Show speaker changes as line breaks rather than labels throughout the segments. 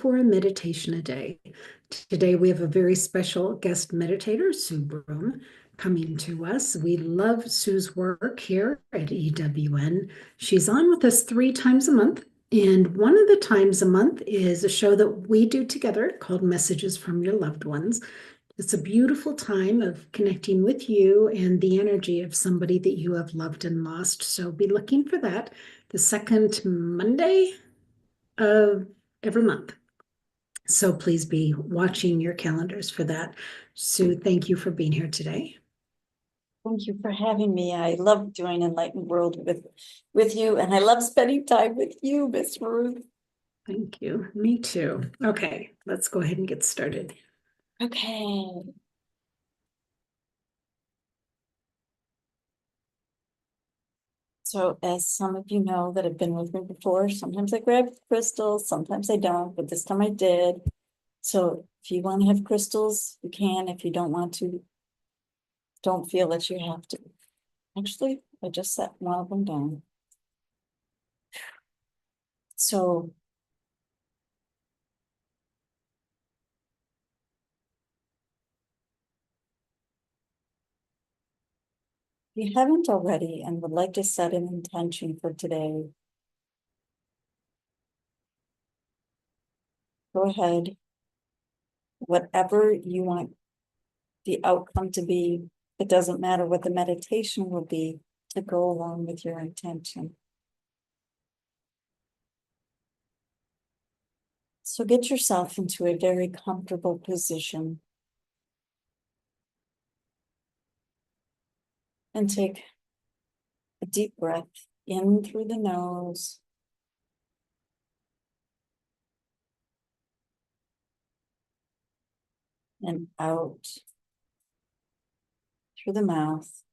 for a meditation a day. Today we have a very special guest meditator, Sue Broome, coming to us. We love Sue's work here at EWN. She's on with us 3 times a month. And one of the times a month is a show that we do together called Messages from Your Loved Ones. It's a beautiful time of connecting with you and the energy of somebody that you have loved and lost. So be looking for that the second Monday of every month. So please be watching your calendars for that. Sue, thank you for being here today.
Thank you for having me. I love doing Enlightened World with you, and I love spending time with you, Miss Ruth.
Thank you. Me too. Okay, let's go ahead and get started.
Okay. So as some of you know that have been with me before, sometimes I grab crystals, sometimes I don't, but this time I did. So if you want to have crystals, you can. If you don't want to, don't feel that you have to. Actually, I just set one of them down. So if you haven't already and would like to set an intention for today, go ahead. Whatever you want the outcome to be, it doesn't matter what the meditation will be to go along with your intention. So get yourself into a very comfortable position and take a deep breath in through the nose and out through the mouth.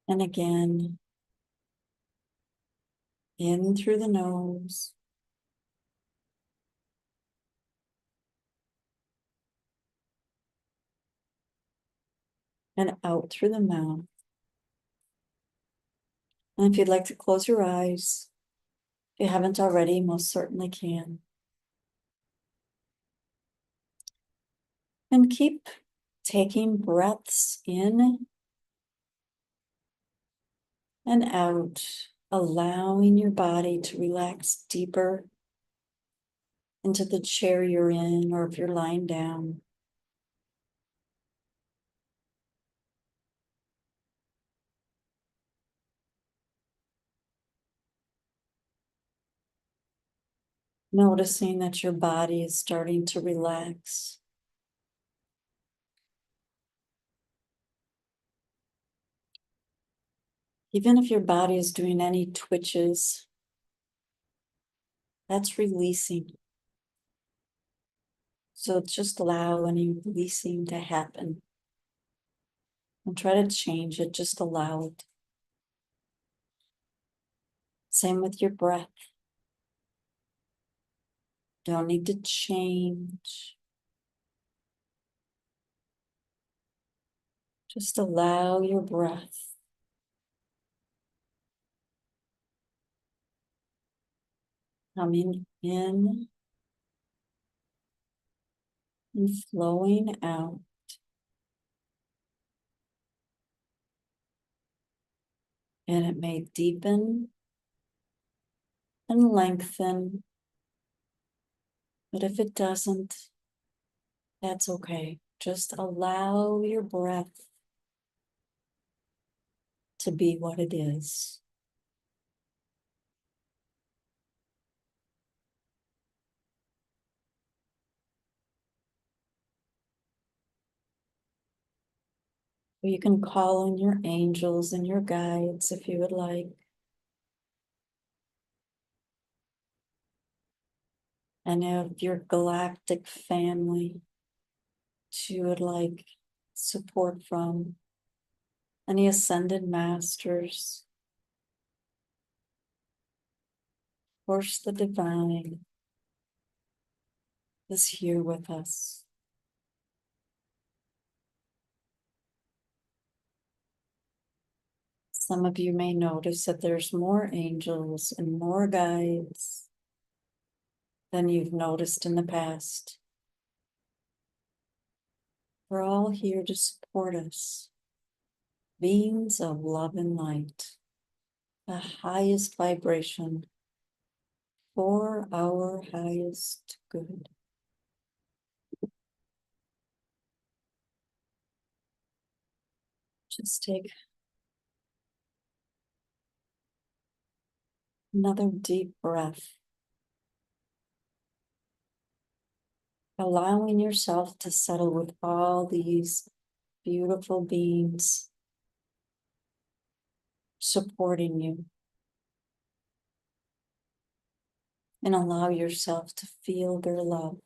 And again, in through the nose and out through the mouth. And if you'd like to close your eyes, if you haven't already, most certainly can. And keep taking breaths in and out, allowing your body to relax deeper into the chair you're in, or if you're lying down. Noticing that your body is starting to relax. Even if your body is doing any twitches, that's releasing. So just allow any releasing to happen. Don't try to change it, just allow it. Same with your breath. Don't need to change. Just allow your breath coming in and flowing out. And it may deepen and lengthen, but if it doesn't, that's okay. Just allow your breath to be what it is. You can call in your angels and your guides if you would like. And of your galactic family that you would like support from. Any ascended masters. Of course, the divine is here with us. Some of you may notice that there's more angels and more guides than you've noticed in the past. We're all here to support us. Beings of love and light, the highest vibration for our highest good. Just take another deep breath, allowing yourself to settle with all these beautiful beings supporting you. And allow yourself to feel their love.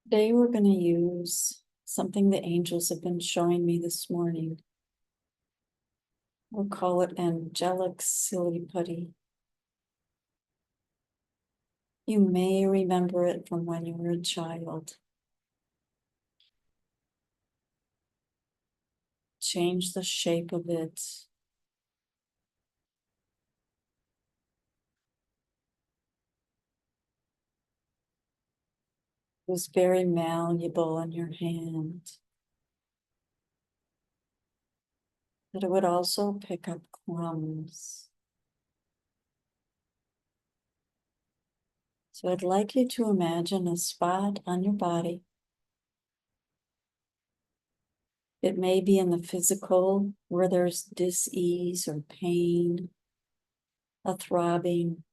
Today we're going to use something the angels have been showing me this morning. We'll call it Angelic silly putty. You may remember it from when you were a child. Change the shape of it. It was very malleable in your hand. But it would also pick up crumbs. So I'd like you to imagine a spot on your body. It may be in the physical where there's dis-ease or pain, a throbbing,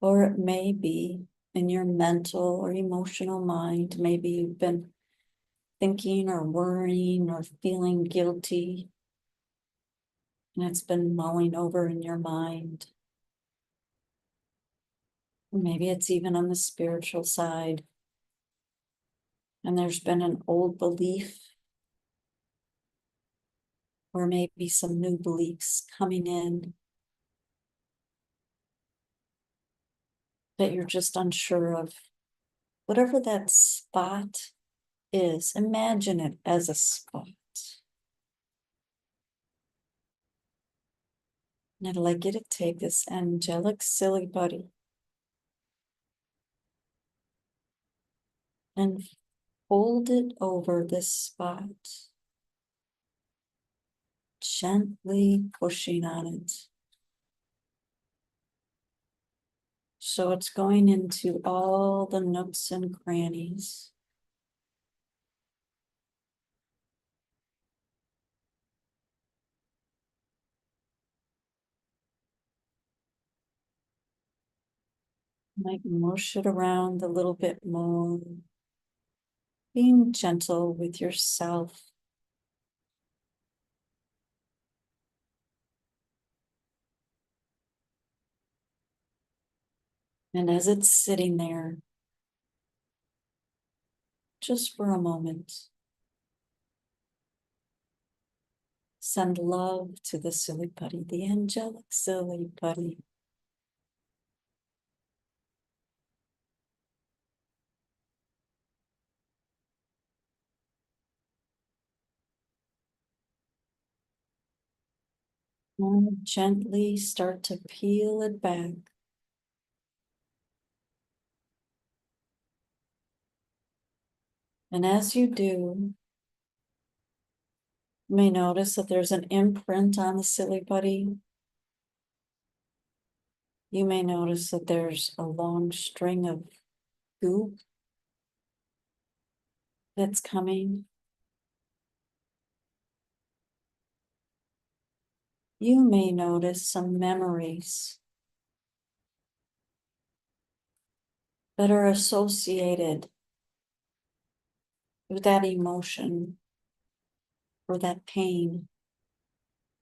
or it may be in your mental or emotional mind. Maybe you've been thinking or worrying or feeling guilty, and it's been mulling over in your mind. Or maybe it's even on the spiritual side, and there's been an old belief or maybe some new beliefs coming in that you're just unsure of. Whatever that spot is, imagine it as a spot. And I'd like you to take this angelic silly putty and fold it over this spot, gently pushing on it. So it's going into all the nooks and crannies. Might mush it around a little bit more, being gentle with yourself. And as it's sitting there, just for a moment, send love to the silly putty, the angelic silly putty. And gently start to peel it back. And as you do, you may notice that there's an imprint on the silly putty. You may notice that there's a long string of goop that's coming. You may notice some memories that are associated with that emotion or that pain,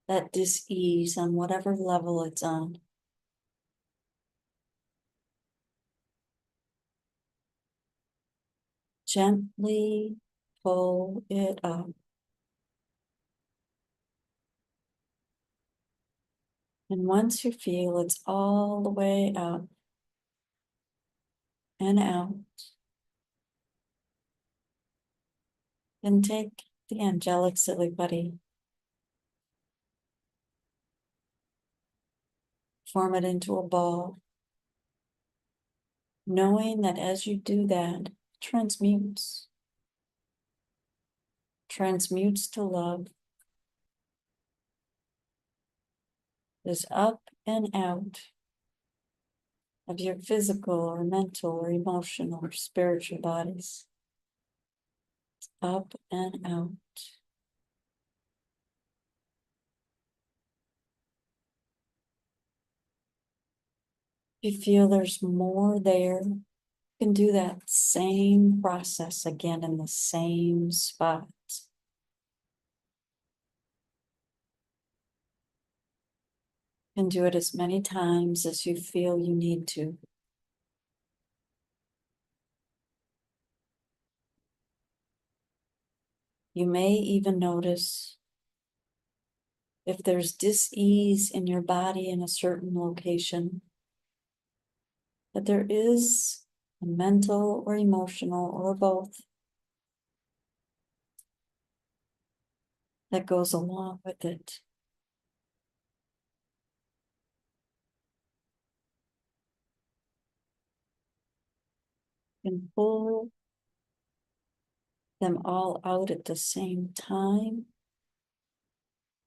that dis-ease on whatever level it's on. Gently pull it up. And once you feel it's all the way up and out, then take the angelic silly putty, form it into a ball, knowing that as you do that, it transmutes to love, is up and out of your physical or mental or emotional or spiritual bodies. Up and out. If you feel there's more there, you can do that same process again in the same spot. And do it as many times as you feel you need to. You may even notice if there's dis-ease in your body in a certain location, that there is a mental or emotional or both that goes along with it. And pull them all out at the same time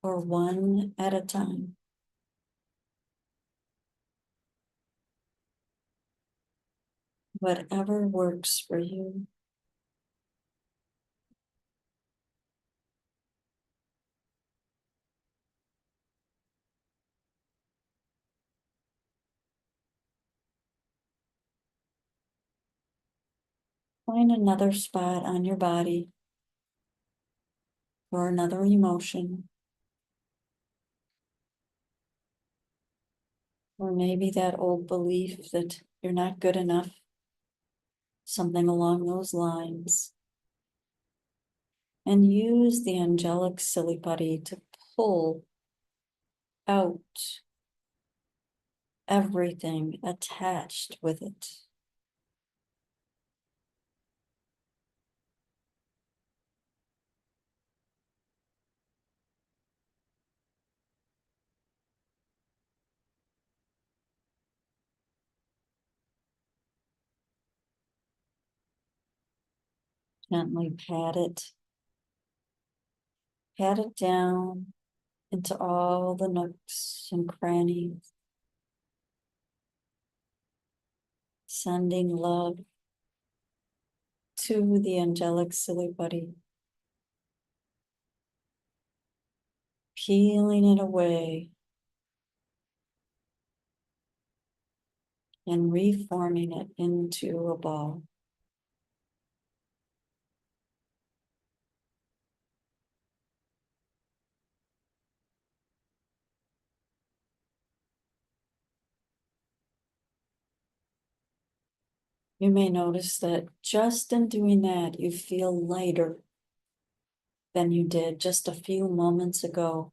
or one at a time. Whatever works for you. Find another spot on your body or another emotion. Or maybe that old belief that you're not good enough. Something along those lines. And use the angelic silly putty to pull out everything attached with it. Gently pat it down into all the nooks and crannies, sending love to the angelic silly putty, peeling it away and reforming it into a ball. You may notice that just in doing that, you feel lighter than you did just a few moments ago.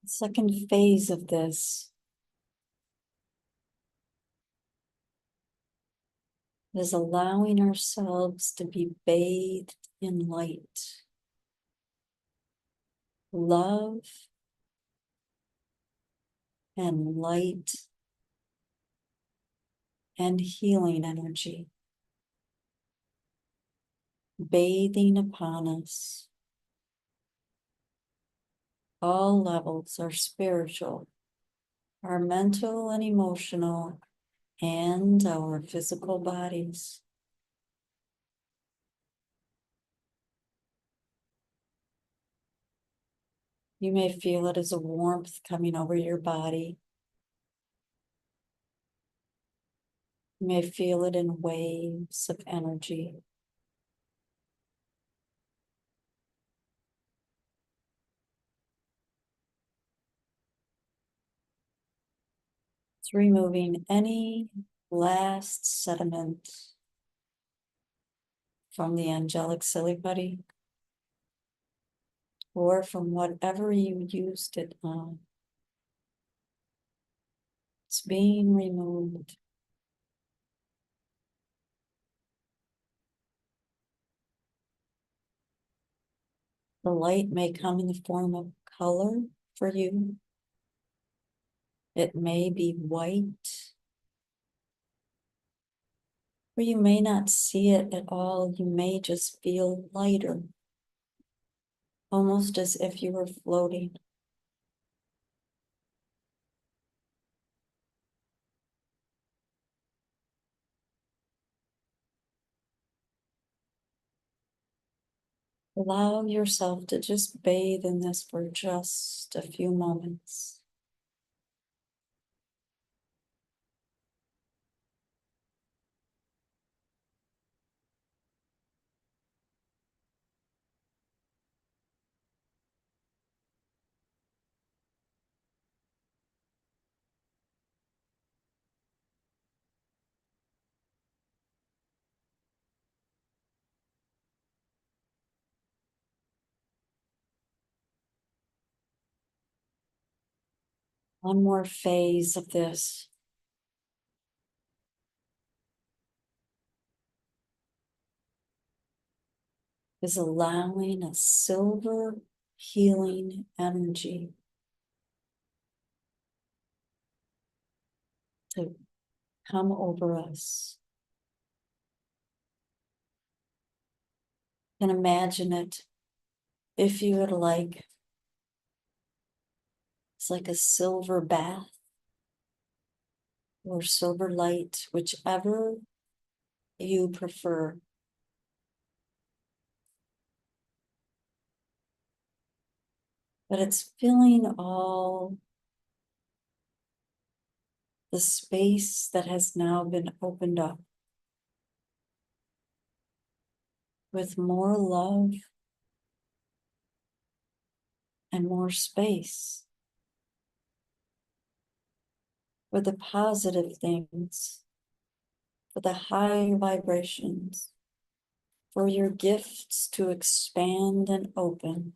The second phase of this is allowing ourselves to be bathed in light, love, and light and healing energy, bathing upon us. All levels are spiritual, our mental and emotional, and our physical bodies. You may feel it as a warmth coming over your body. You may feel it in waves of energy. removing any last sediment from the angelic silly putty or from whatever you used it on. It's being removed. The light may come in the form of color for you. It may be white, or you may not see it at all. You may just feel lighter, almost as if you were floating. Allow yourself to just bathe in this for just a few moments. One more phase of this is allowing a silver healing energy to come over us. And imagine it, if you would like. It's like a silver bath or silver light, whichever you prefer. But it's filling all the space that has now been opened up with more love and more space for the positive things, for the high vibrations, for your gifts to expand and open.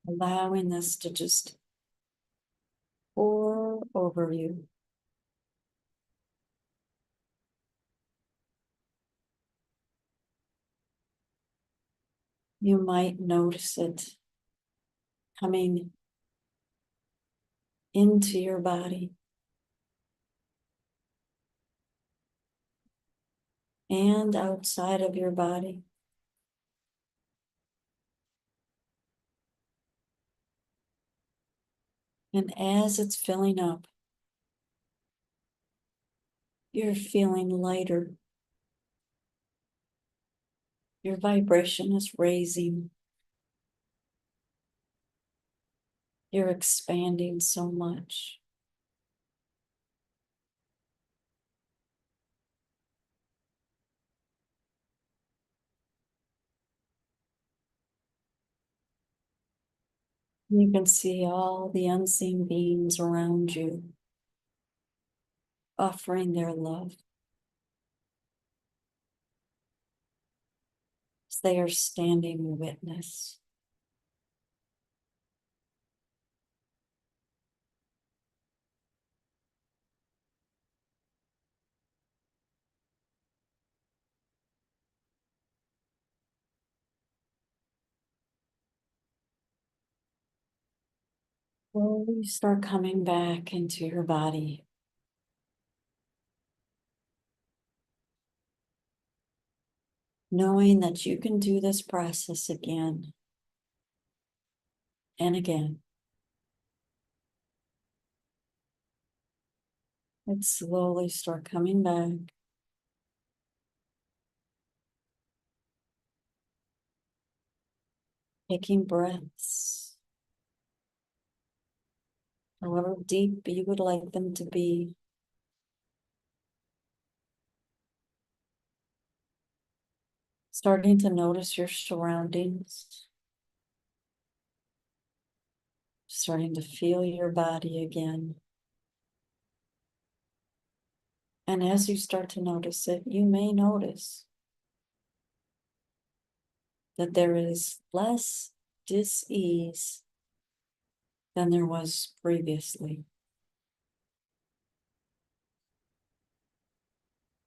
Allowing this to just pour over you. You might notice it coming into your body and outside of your body. And as it's filling up, you're feeling lighter. Your vibration is raising. You're expanding so much. You can see all the unseen beings around you offering their love as they are standing witness. Slowly start coming back into your body. Knowing that you can do this process again and again. And slowly start coming back. Taking breaths, however deep you would like them to be. Starting to notice your surroundings. Starting to feel your body again. And as you start to notice it, you may notice that there is less dis-ease than there was previously.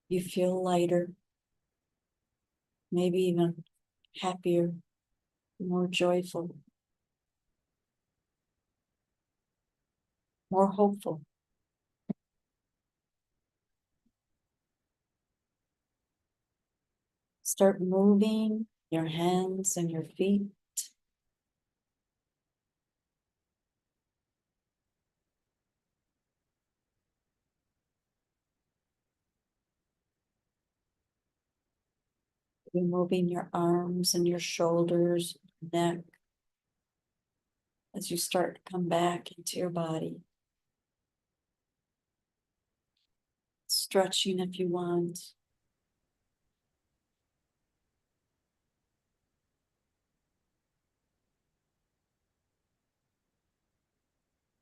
You feel lighter, maybe even happier, more joyful, more hopeful. Start moving your hands and your feet. You're moving your arms and your shoulders, neck, as you start to come back into your body. Stretching if you want.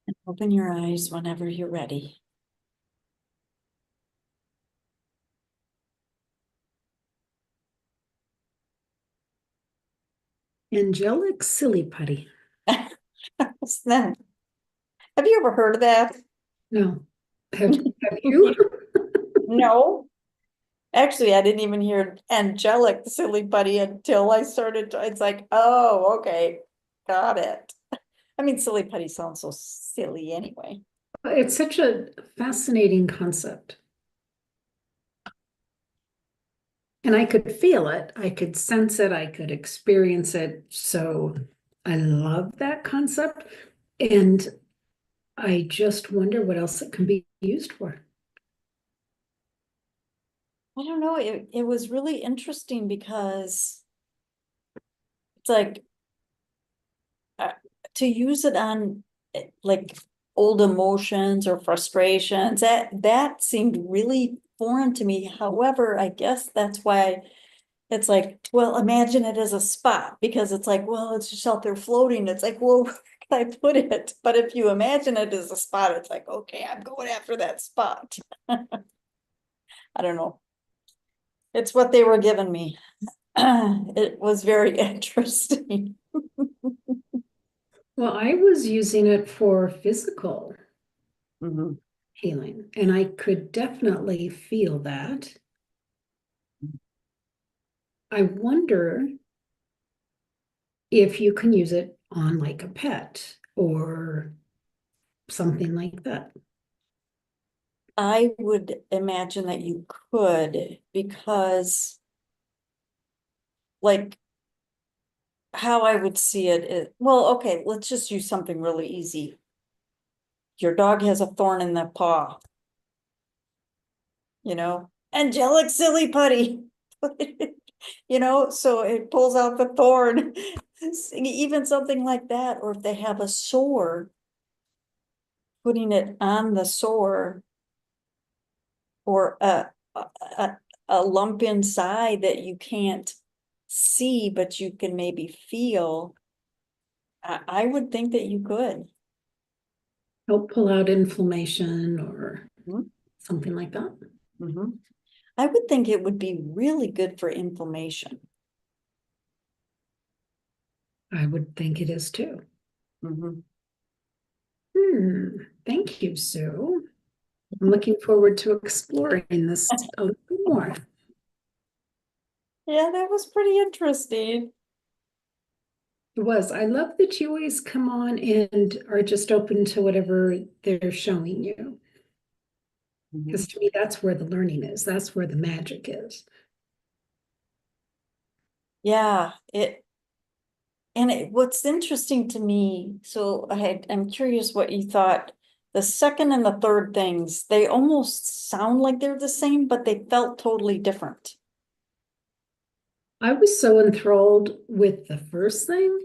And open your eyes whenever you're ready.
Angelic silly putty.
What's that? Have you ever heard of that?
No. Have you?
No. Actually, I didn't even hear angelic silly buddy until I started. It's like, oh, okay, got it. I mean, silly putty sounds so silly anyway.
It's such a fascinating concept. And I could feel it, I could sense it, I could experience it. So I love that concept. And I just wonder what else it can be used for.
I don't know. It was really interesting because it's like uh, to use it on like old emotions or frustrations. That seemed really foreign to me. However, I guess that's why it's like, well, imagine it as a spot because it's like, well, it's just out there floating. It's like, well, where can I put it? But if you imagine it as a spot, it's like, okay, I'm going after that spot. I don't know. It's what they were giving me. It was very interesting.
Well, I was using it for physical
Mhm.
healing, and I could definitely feel that. I wonder if you can use it on like a pet or something like that.
I would imagine that you could because like how I would see it is, well, okay, let's just use something really easy. Your dog has a thorn in the paw, angelic silly putty. So it pulls out the thorn. Even something like that, or if they have a sore, putting it on the sore or a lump inside that you can't see, but you can maybe feel. I would think that you could.
Help pull out inflammation or
Mhm.
something like that.
Mhm. I would think it would be really good for inflammation.
I would think it is too.
Mhm.
Thank you, Sue. I'm looking forward to exploring this a little more.
Yeah, that was pretty interesting.
It was. I love that you always come on and are just open to whatever they're showing you. Because
Mhm.
to me, that's where the learning is. That's where the magic is.
Yeah, what's interesting to me, so I'm curious what you thought. The second and the third things, they almost sound like they're the same, but they felt totally different.
I was so enthralled with the first thing.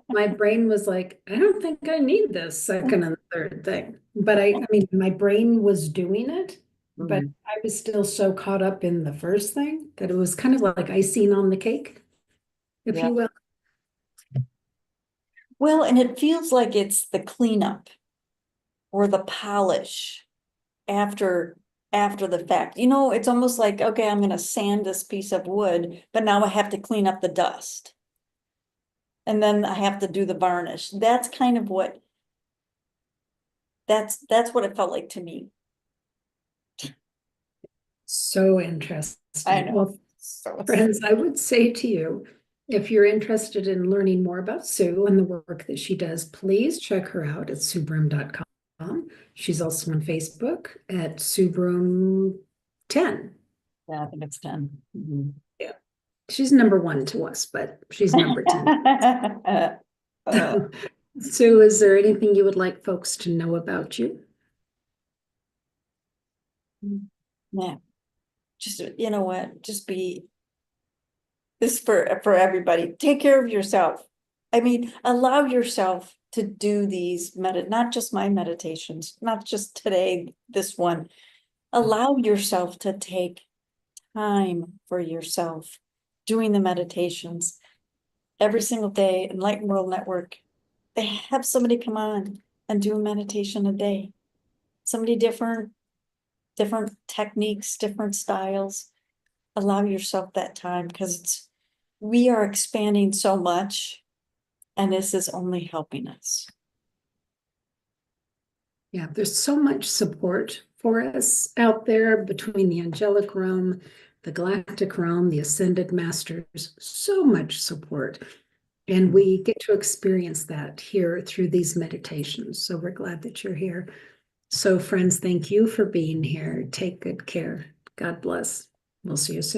My brain was like, I don't think I need this second and third thing. But I mean, my brain was doing it. but I was still so caught up in the first thing that it was kind of like icing on the cake, if
Yeah.
you will.
Well, and it feels like it's the cleanup or the polish after the fact. You know, it's almost like, okay, I'm gonna sand this piece of wood, but now I have to clean up the dust. And then I have to do the varnish. That's kind of what that's what it felt like to me.
So
I
interesting.
know.
Well,
So it's
friends, I would say to you, if you're interested in learning more about Sue and the work that she does, please check her out at SueBroome.com. She's also on Facebook at SueBroome10.
yeah, I think it's 10. Mhm.
Yeah. She's number one to us, but she's number 10.
Uh,
Sue, is there anything you would like folks to know about you?
yeah, just you know what? Just be this for everybody. Take care of yourself. I mean, allow yourself to do these not just my meditations, not just today, this one. Allow yourself to take time for yourself doing the meditations every single day. Enlightened World Network, they have somebody come on and do a meditation a day. Somebody different techniques, different styles. Allow yourself that time because we are expanding so much and this is only helping us.
Yeah, there's so much support for us out there between the angelic realm, the galactic realm, the ascended masters, so much support. And we get to experience that here through these meditations. So we're glad that you're here. So, friends, thank you for being here. Take good care. God bless. We'll see you soon.